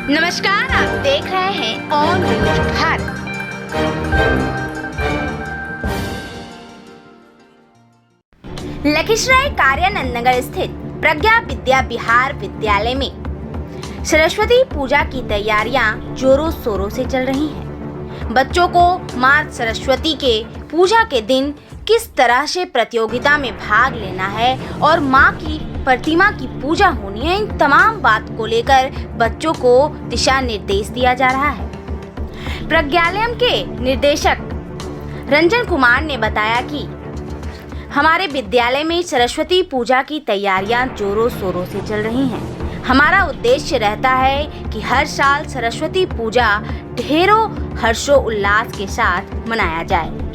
नमस्कार, आप देख रहे हैं ऑन न्यूज भारत। लखीसराय कार्यानंद नगर स्थित प्रज्ञा विद्या विहार विद्यालय में सरस्वती पूजा की तैयारियां जोरों शोरों से चल रही हैं। बच्चों को मां सरस्वती के पूजा के दिन किस तरह से प्रतियोगिता में भाग लेना है और मां की प्रतिमा की पूजा होनी है, इन तमाम बात को लेकर बच्चों को दिशा निर्देश दिया जा रहा है। प्रज्ञालयम के निदेशक रंजन कुमार ने बताया कि हमारे विद्यालय में सरस्वती पूजा की तैयारियां जोरों शोरों से चल रही हैं। हमारा उद्देश्य रहता है कि हर साल सरस्वती पूजा ढेरों हर्षोल्लास के साथ मनाया जाए।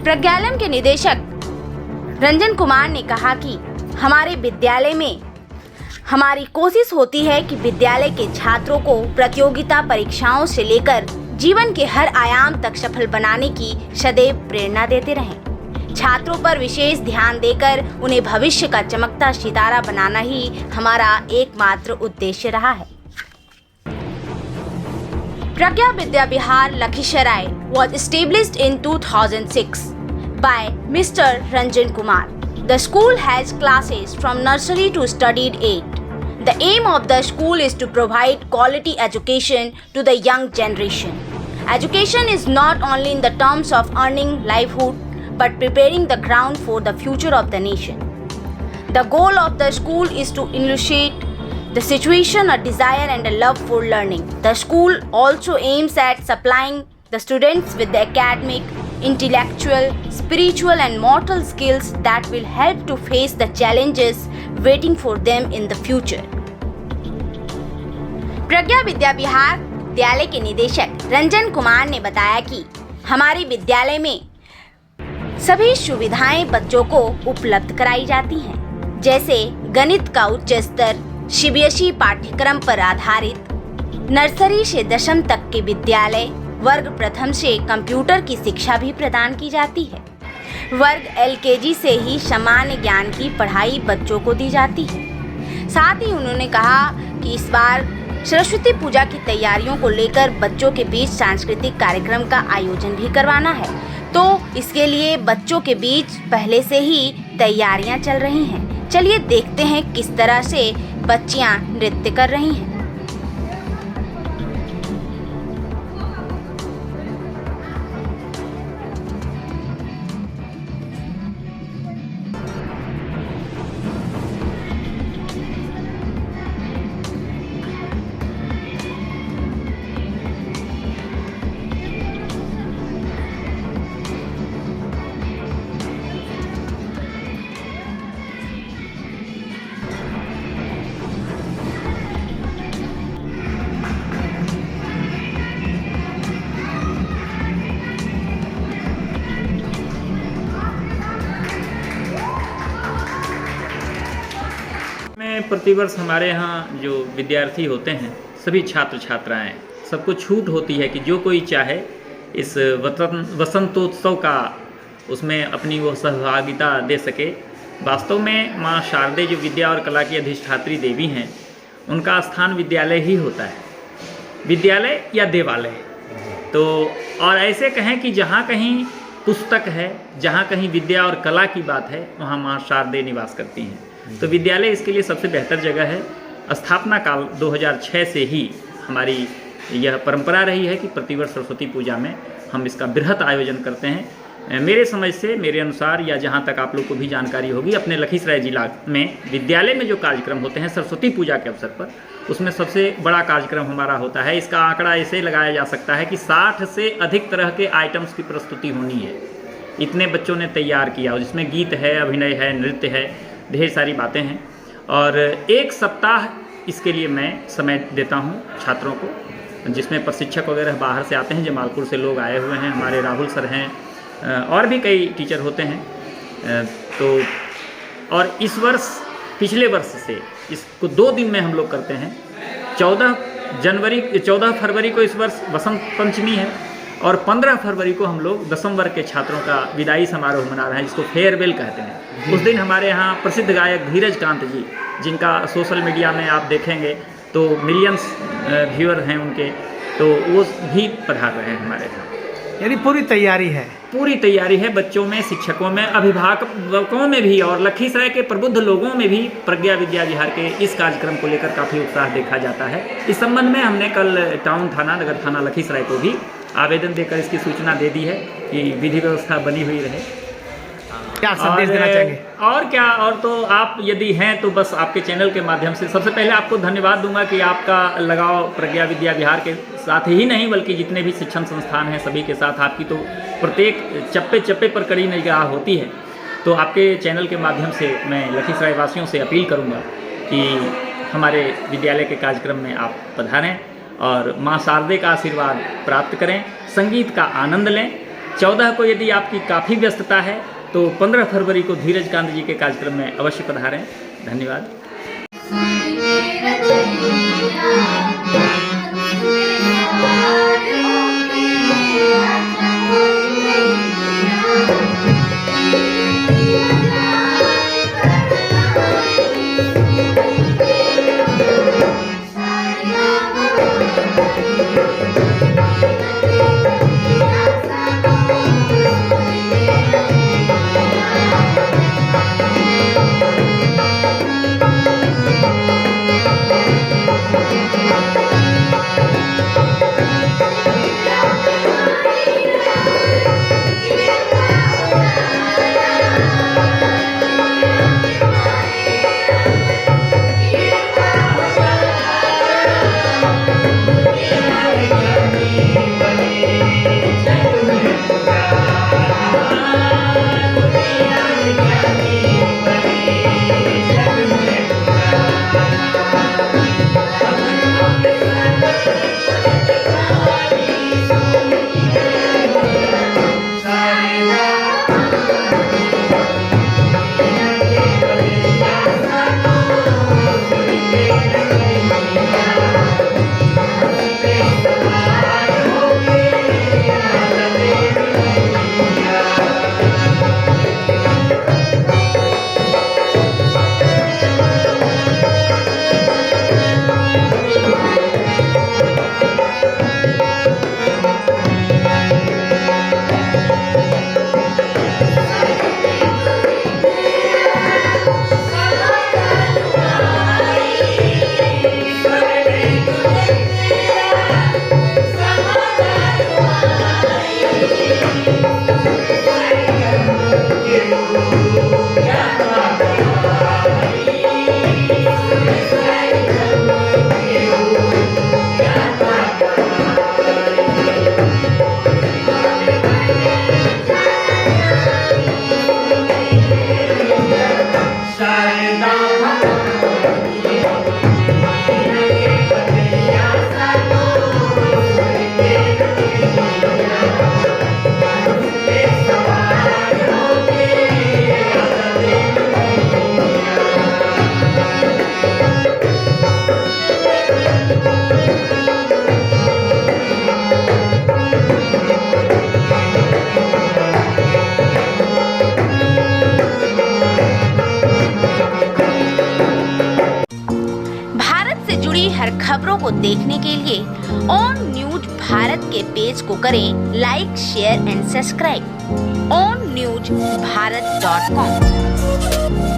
प्रज्ञालयम के निदेशक रंजन कुमार ने कहा कि हमारे विद्यालय में हमारी कोशिश होती है कि विद्यालय के छात्रों को प्रतियोगिता परीक्षाओं से लेकर जीवन के हर आयाम तक सफल बनाने की सदैव प्रेरणा देते रहें। छात्रों पर विशेष ध्यान देकर उन्हें भविष्य का चमकता सितारा बनाना ही हमारा एकमात्र उद्देश्य रहा है। प्रज्ञा Vidya Vihar Lakhisarai was established in 2006 by Mr. Ranjan Kumar. The school has classes from nursery to studied 8. The aim of the school is to provide quality education to the young generation. Education is not only in the terms of earning livelihood, but preparing the ground for the future of the nation. The goal of the school is to illustrate the situation, a desire and a love for learning. The school also aims at supplying the students with the academic, intellectual, spiritual and moral skills that will help to face the challenges waiting for them in the future. प्रज्ञा विद्या विहार विद्यालय के निदेशक रंजन कुमार ने बताया कि हमारे विद्यालय में सभी सुविधाएं बच्चों को उपलब्ध कराई जाती हैं, जैसे गणित का उच्च स्तर, सीबीएसई पाठ्यक्रम पर आधारित नर्सरी से 10वीं तक के विद्यालय, वर्ग प्रथम से कंप्यूटर की शिक्षा भी प्रदान की जाती है। वर्ग एलकेजी से ही सामान्य ज्ञान की पढ़ाई बच्चों को दी जाती है। साथ ही उन्होंने कहा कि इस बार सरस्वती पूजा की तैयारियों को लेकर बच्चों के बीच सांस्कृतिक कार्यक्रम का आयोजन भी करवाना है, तो इसके लिए बच्चों के बीच पहले से ही तैयारियां चल रही हैं। चलिए देखते हैं किस तरह से बच्चियां नृत्य कर रही हैं। प्रतिवर्ष हमारे यहाँ जो विद्यार्थी होते हैं, सभी छात्र छात्राएं, सबको छूट होती है कि जो कोई चाहे इस वसंतोत्सव का उसमें अपनी वो सहभागिता दे सके। वास्तव में माँ शारदे जो विद्या और कला की अधिष्ठात्री देवी हैं, उनका स्थान विद्यालय ही होता है, विद्यालय या देवालय। तो और ऐसे कहें कि जहाँ कहीं पुस्तक है, जहाँ कहीं विद्या और कला की बात है, वहाँ माँ शारदे निवास करती हैं। तो विद्यालय इसके लिए सबसे बेहतर जगह है। स्थापना काल 2006 से ही हमारी यह परंपरा रही है कि प्रतिवर्ष सरस्वती पूजा में हम इसका बृहत आयोजन करते हैं। मेरे समझ से, मेरे अनुसार, या जहाँ तक आप लोग को भी जानकारी होगी, अपने लखीसराय जिला में विद्यालय में जो कार्यक्रम होते हैं सरस्वती पूजा के अवसर पर, उसमें सबसे बड़ा कार्यक्रम हमारा होता है। इसका आंकड़ा ऐसे लगाया जा सकता है कि 60 से अधिक तरह के आइटम्स की प्रस्तुति होनी है। इतने बच्चों ने तैयार किया, जिसमें गीत है, अभिनय है, नृत्य है, ढेर सारी बातें हैं। और एक सप्ताह इसके लिए मैं समय देता हूं छात्रों को, जिसमें प्रशिक्षक वगैरह बाहर से आते हैं। जमालपुर से लोग आए हुए हैं, हमारे राहुल सर हैं, और भी कई टीचर होते हैं। तो और इस वर्ष, पिछले वर्ष से इसको 2 दिन में हम लोग करते हैं। 14 फरवरी को इस वर्ष बसंत पंचमी है, और 15 फरवरी को हम लोग 10वीं वर्ग के छात्रों का विदाई समारोह मना रहे हैं, जिसको फेयरवेल कहते हैं। उस दिन हमारे यहाँ प्रसिद्ध गायक धीरज कांत जी, जिनका सोशल मीडिया में आप देखेंगे तो मिलियंस व्यूअर हैं उनके, तो वो भी पधार रहे हैं हमारे यहाँ। यानी पूरी तैयारी है। पूरी तैयारी है, बच्चों में, शिक्षकों में, अभिभावकों में भी और लखीसराय के प्रबुद्ध लोगों में भी प्रज्ञा विद्या विहार के इस कार्यक्रम को लेकर काफ़ी उत्साह देखा जाता है। इस संबंध में हमने कल टाउन थाना, नगर थाना लखीसराय को भी आवेदन देकर इसकी सूचना दे दी है कि विधि व्यवस्था बनी हुई रहे। क्या संदेश देना चाहेंगे? और क्या, और तो आप यदि हैं तो बस आपके चैनल के माध्यम से सबसे पहले आपको धन्यवाद दूंगा कि आपका लगाव प्रज्ञा विद्या विहार के साथ ही नहीं बल्कि जितने भी शिक्षण संस्थान हैं सभी के साथ आपकी तो प्रत्येक चप्पे चप्पे पर कड़ी निगाह होती है। तो आपके चैनल के माध्यम से मैं लखीसराय वासियों से अपील करूंगा कि हमारे विद्यालय के कार्यक्रम में आप पधारें और माँ शारदे का आशीर्वाद प्राप्त करें, संगीत का आनंद लें। 14 को यदि आपकी काफ़ी व्यस्तता है तो 15 फरवरी को धीरज कांत जी के कार्यक्रम में अवश्य पधारें। धन्यवाद। हर खबरों को देखने के लिए ऑन न्यूज भारत के पेज को करें like, share and subscribe. onNewsBharat.com